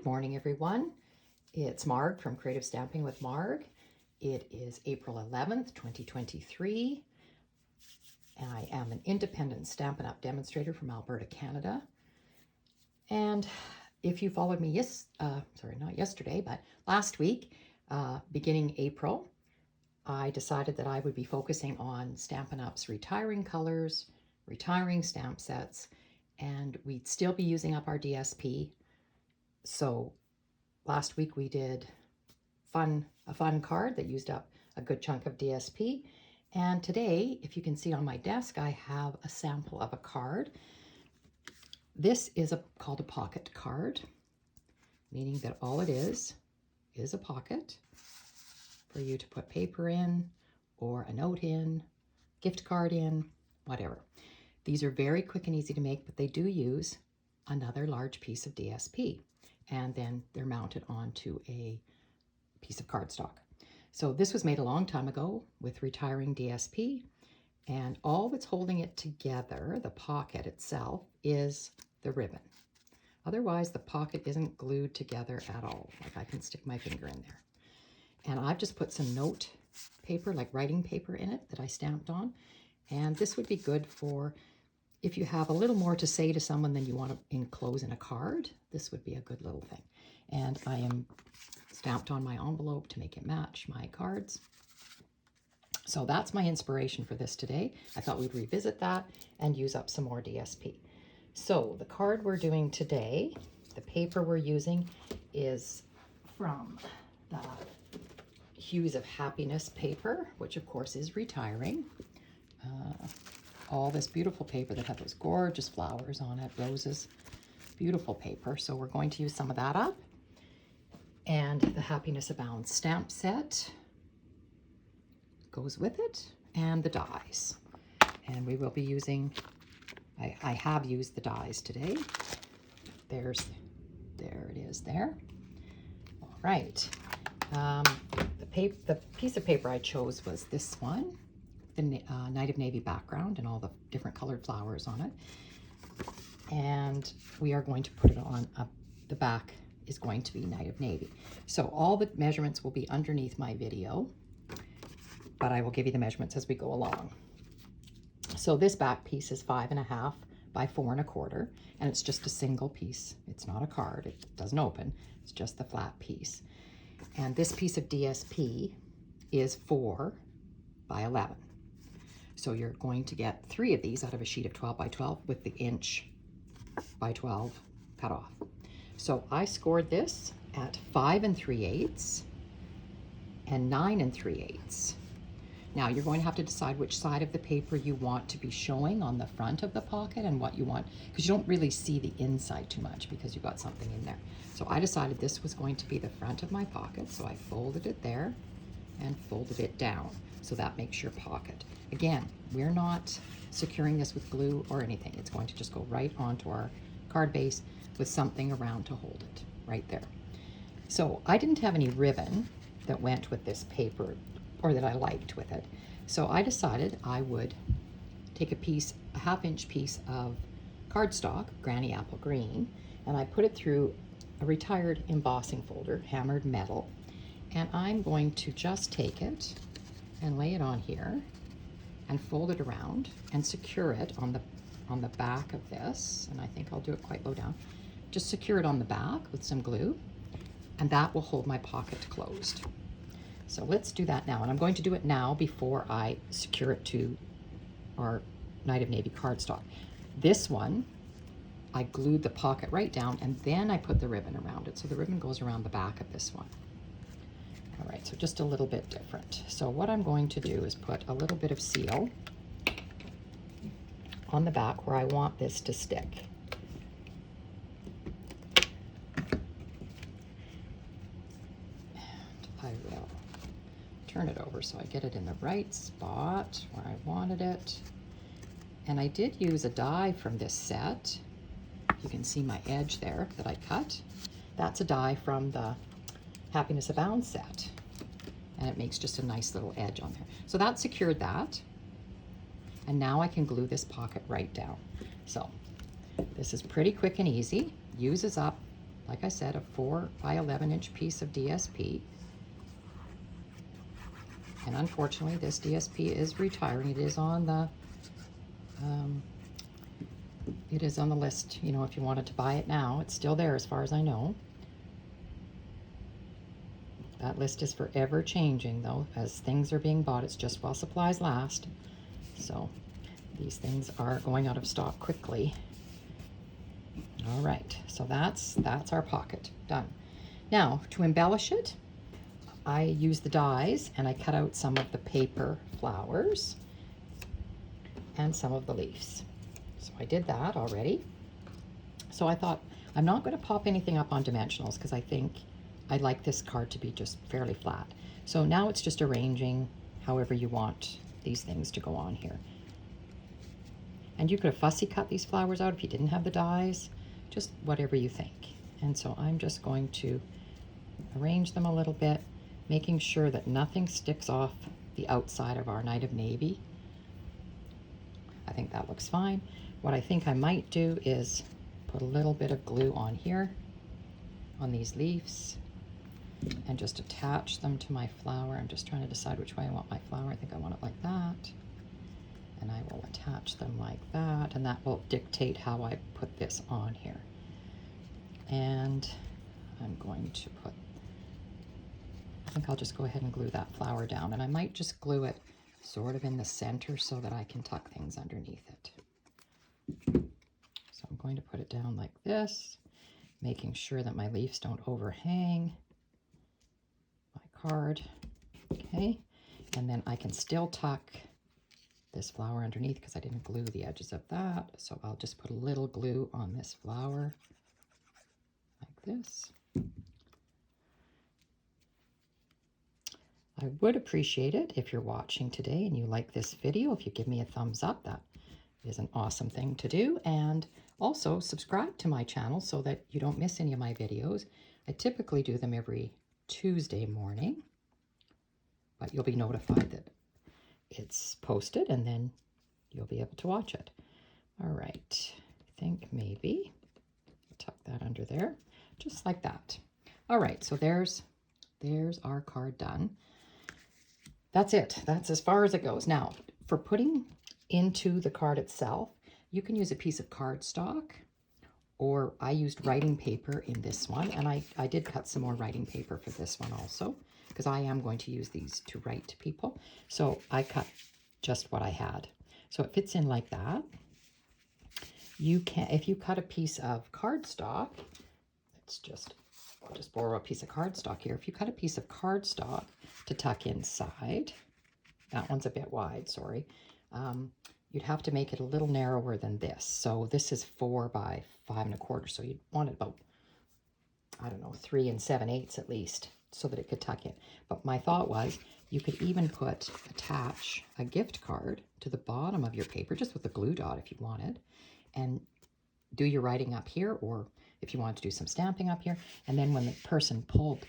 Good morning, everyone. It's Marg from Creative Stamping with Marg. It is April 11th, 2023. I am an independent Stampin' Up! Demonstrator from Alberta, Canada. And if you followed me, not yesterday, but last week, beginning April, I decided that I would be focusing on Stampin' Up's retiring colors, retiring stamp sets, and we'd still be using up our DSP. So last week we did a fun card that used up a good chunk of DSP. And today, if you can see on my desk, I have a sample of a card. This is called a pocket card, meaning that all it is a pocket for you to put paper in, or a note in, gift card in, whatever. These are very quick and easy to make, but they do use another large piece of DSP. And then they're mounted onto a piece of cardstock. So this was made a long time ago with retiring DSP, and all that's holding it together, the pocket itself, is the ribbon. Otherwise, the pocket isn't glued together at all. Like, I can stick my finger in there. And I've just put some note paper, like writing paper, in it that I stamped on. And this would be good for if you have a little more to say to someone than you want to enclose in a card. This would be a good little thing. And I am stamped on my envelope to make it match my cards. So that's my inspiration for this today. I thought we'd revisit that and use up some more DSP. So the card we're doing today, the paper we're using is from the Hues of Happiness paper, which of course is retiring. All this beautiful paper that had those gorgeous flowers on it, roses, beautiful paper. So we're going to use some of that up. And the Happiness Abounds stamp set goes with it, and the dies. And we will be using, I have used the dies today. There it is there. All right. The piece of paper I chose was this one, the Night of Navy background and all the different colored flowers on it. And we are going to put it on the back is going to be Night of Navy. So all the measurements will be underneath my video, but I will give you the measurements as we go along. So this back piece is 5.5 by 4 1/4, and it's just a single piece. It's not a card, it doesn't open, it's just the flat piece. And this piece of DSP is 4 by 11. So you're going to get 3 of these out of a sheet of 12 by 12 with the inch by 12 cut off. So I scored this at 5 3/8 and 9 3/8. Now you're going to have to decide which side of the paper you want to be showing on the front of the pocket and what you want, because you don't really see the inside too much because you've got something in there. So I decided this was going to be the front of my pocket, so I folded it there and folded it down. So that makes your pocket. Again, we're not securing this with glue or anything. It's going to just go right onto our card base with something around to hold it right there. So I didn't have any ribbon that went with this paper or that I liked with it. So I decided I would take a 1/2-inch piece of cardstock, Granny Apple Green, and I put it through a retired embossing folder, hammered metal, and I'm going to just take it and lay it on here and fold it around and secure it on the back of this, and I think I'll do it quite low down. Just secure it on the back with some glue, and that will hold my pocket closed. So let's do that now, and I'm going to do it now before I secure it to our Night of Navy cardstock. This one, I glued the pocket right down, and then I put the ribbon around it. So the ribbon goes around the back of this one. All right, so just a little bit different. So what I'm going to do is put a little bit of seal on the back where I want this to stick. And I will turn it over so I get it in the right spot where I wanted it. And I did use a die from this set. You can see my edge there that I cut. That's a die from the Happiness Abounds set. And it makes just a nice little edge on there. So that secured that. And now I can glue this pocket right down. So this is pretty quick and easy, uses up like I said, a 4 by 11 inch piece of DSP. And unfortunately, this DSP is retiring. It is on the list, you know, if you wanted to buy it now. It's still there as far as I know. That list is forever changing, though, as things are being bought. It's just while supplies last. So these things are going out of stock quickly. All right, so that's our pocket done. Now, to embellish it, I use the dies and I cut out some of the paper flowers and some of the leaves. So I did that already. So I thought, I'm not going to pop anything up on dimensionals because I think I like this card to be just fairly flat. So now it's just arranging however you want these things to go on here. And you could have fussy cut these flowers out if you didn't have the dies, just whatever you think. And so I'm just going to arrange them a little bit, making sure that nothing sticks off the outside of our Night of Navy. I think that looks fine. What I think I might do is put a little bit of glue on here, on these leaves, and just attach them to my flower. I'm just trying to decide which way I want my flower. I think I want it like that. And I will attach them like that, and that will dictate how I put this on here. And I'm going to put, I think I'll just go ahead and glue that flower down, and I might just glue it sort of in the center so that I can tuck things underneath it. So I'm going to put it down like this, making sure that my leaves don't overhang my card. Okay, and then I can still tuck this flower underneath because I didn't glue the edges of that. So I'll just put a little glue on this flower like this. I would appreciate it if you're watching today and you like this video, if you give me a thumbs up. That is an awesome thing to do. And also subscribe to my channel so that you don't miss any of my videos. I typically do them every Tuesday morning, but you'll be notified that it's posted and then you'll be able to watch it. All right, I think maybe tuck that under there, just like that. All right, so there's our card done. That's it. That's as far as it goes. Now, for putting into the card itself, you can use a piece of cardstock, or I used writing paper in this one, and I did cut some more writing paper for this one also, because I am going to use these to write to people. So I cut just what I had. So it fits in like that. You can, if you cut a piece of cardstock, I'll just borrow a piece of cardstock here. If you cut a piece of cardstock to tuck inside, that one's a bit wide, sorry. You'd have to make it a little narrower than this. So this is 4 by 5 1/4. So you'd want it about, I don't know, 3 7/8 at least, so that it could tuck in. But my thought was you could even attach a gift card to the bottom of your paper, just with a glue dot if you wanted, and do your writing up here, or if you wanted to do some stamping up here, and then when the person pulled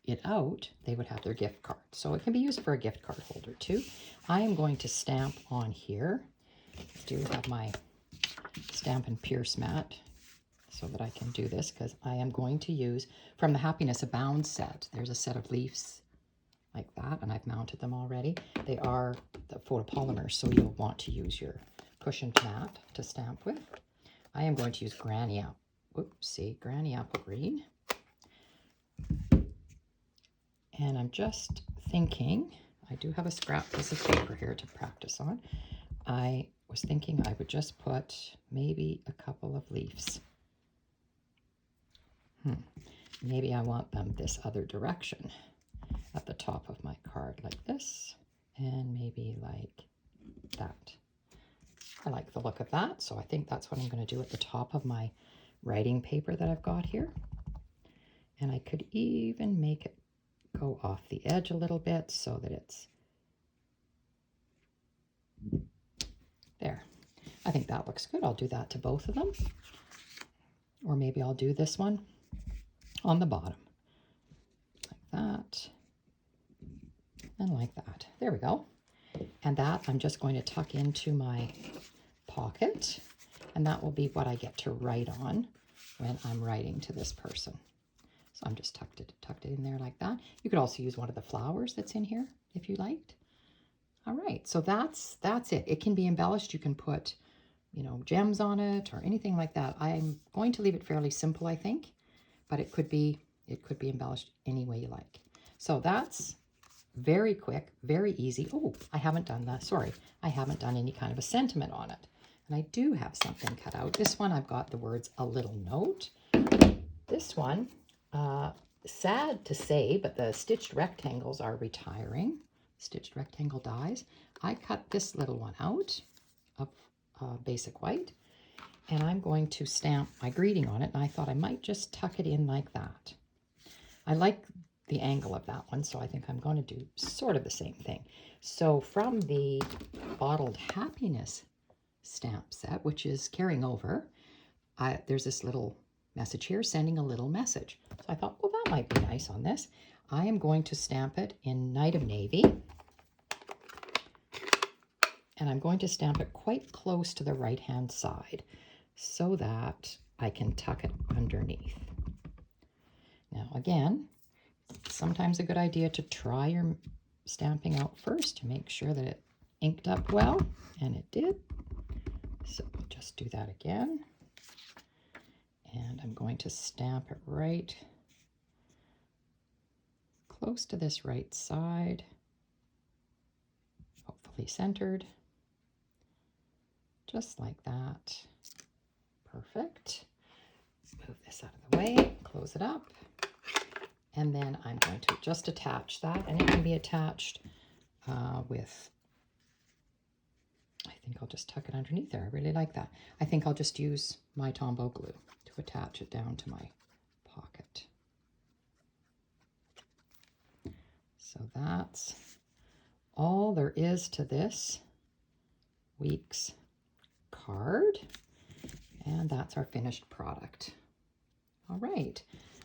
it out, they would have their gift card. So it can be used for a gift card holder too. I am going to stamp on here. I do have my Stamp and Pierce mat so that I can do this, because I am going to use from the Happiness Abound set. There's a set of leaves like that, and I've mounted them already. They are the photopolymers, so you'll want to use your cushioned mat to stamp with. I am going to use Granny Apple Green. And I'm just thinking, I do have a scrap piece of paper here to practice on. I was thinking I would just put maybe a couple of leaves. Maybe I want them this other direction at the top of my card, like this, and maybe like that. I like the look of that, so I think that's what I'm going to do at the top of my writing paper that I've got here. And I could even make it go off the edge a little bit so that it's there. I think that looks good. I'll do that to both of them. Or maybe I'll do this one on the bottom, like that, and like that. There we go. And that I'm just going to tuck into my pocket, and that will be what I get to write on when I'm writing to this person. So I'm just tucked it in there like that. You could also use one of the flowers that's in here if you liked. All right, so that's it. It can be embellished. You can put, you know, gems on it or anything like that. I'm going to leave it fairly simple, I think, but it could be embellished any way you like. So that's very quick, very easy. Oh, I haven't done any kind of a sentiment on it. And I do have something cut out. This one I've got the words "a little note." This one, sad to say, but the stitched rectangles are retiring. Stitched rectangle dies. I cut this little one out of basic white, and I'm going to stamp my greeting on it, and I thought I might just tuck it in like that. I like the angle of that one, so I think I'm going to do sort of the same thing. So from the Bottled Happiness stamp set, which is carrying over, there's this little message here, sending a little message. So I thought, well, that might be nice on this. I am going to stamp it in Night of Navy, and I'm going to stamp it quite close to the right-hand side so that I can tuck it underneath. Now, again, sometimes a good idea to try your stamping out first to make sure that it inked up well, and it did. So we'll just do that again. And I'm going to stamp it right close to this right side, hopefully centered, just like that. Perfect. Move this out of the way, close it up. And then I'm going to just attach that, and it can be attached with, I think I'll just tuck it underneath there. I really like that. I think I'll just use my Tombow glue to attach it down to my pocket. So that's all there is to this week's card, and that's our finished product. All right.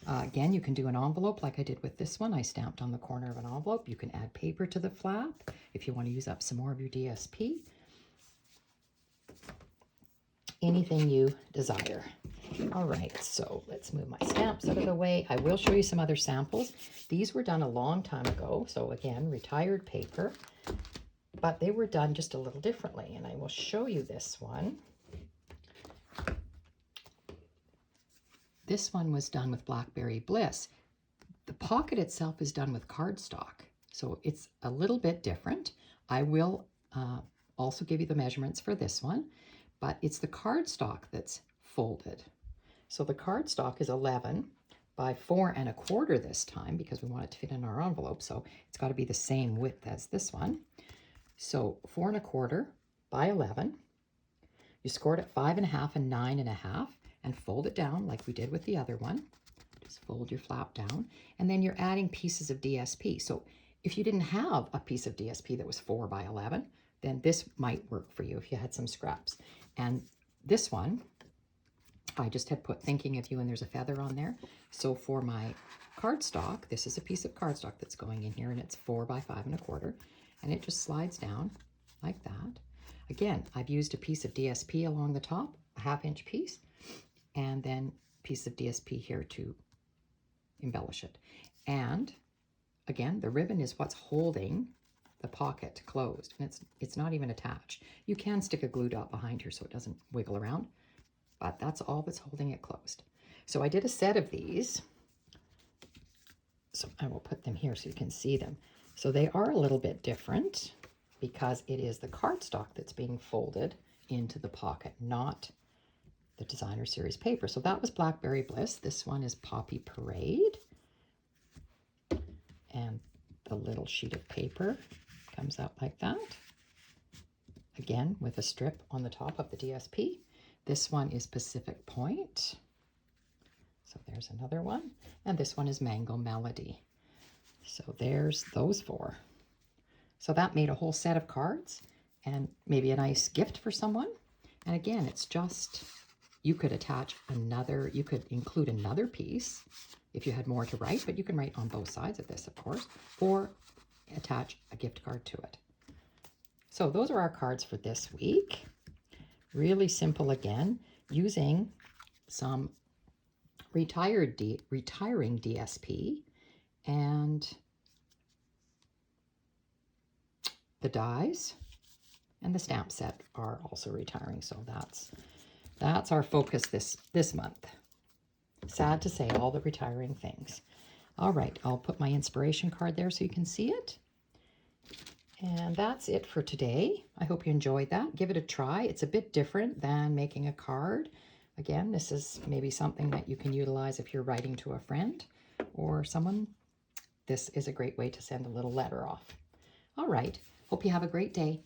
Again, you can do an envelope like I did with this one. I stamped on the corner of an envelope. You can add paper to the flap if you want to use up some more of your DSP. Anything you desire. All right, so let's move my stamps out of the way. I will show you some other samples. These were done a long time ago, so again, retired paper, but they were done just a little differently, and I will show you this one. This one was done with Blackberry Bliss. The pocket itself is done with cardstock, so it's a little bit different. I will also give you the measurements for this one, but it's the cardstock that's folded. So the cardstock is 11 by 4 1/4 this time because we want it to fit in our envelope, so it's got to be the same width as this one. So 4 1/4 by 11. You score it at 5 1/2 and 9 1/2. And fold it down like we did with the other one. Just fold your flap down, and then you're adding pieces of DSP. So if you didn't have a piece of DSP that was 4 by 11, then this might work for you if you had some scraps. And this one, I just had put Thinking of You, and there's a feather on there. So for my cardstock, this is a piece of cardstock that's going in here, and it's 4 by 5 1/4, and it just slides down like that. Again, I've used a piece of DSP along the top, a 1/2 inch piece, and then a piece of DSP here to embellish it. And again, the ribbon is what's holding the pocket closed, and it's not even attached. You can stick a glue dot behind here so it doesn't wiggle around, but that's all that's holding it closed. So I did a set of these, so I will put them here so you can see them. So they are a little bit different because it is the cardstock that's being folded into the pocket, not the Designer Series paper. So that was Blackberry Bliss. This one is Poppy Parade. And the little sheet of paper comes out like that. Again, with a strip on the top of the DSP. This one is Pacific Point. So there's another one. And this one is Mango Melody. So there's those 4. So that made a whole set of cards and maybe a nice gift for someone. And again, it's just, you could attach another, you could include another piece if you had more to write, but you can write on both sides of this, of course, or attach a gift card to it. So those are our cards for this week. Really simple again, using some retiring DSP, and the dies and the stamp set are also retiring. So that's our focus this month. Sad to say, all the retiring things. All right, I'll put my inspiration card there so you can see it. And that's it for today. I hope you enjoyed that. Give it a try. It's a bit different than making a card. Again, this is maybe something that you can utilize if you're writing to a friend or someone. This is a great way to send a little letter off. All right. Hope you have a great day.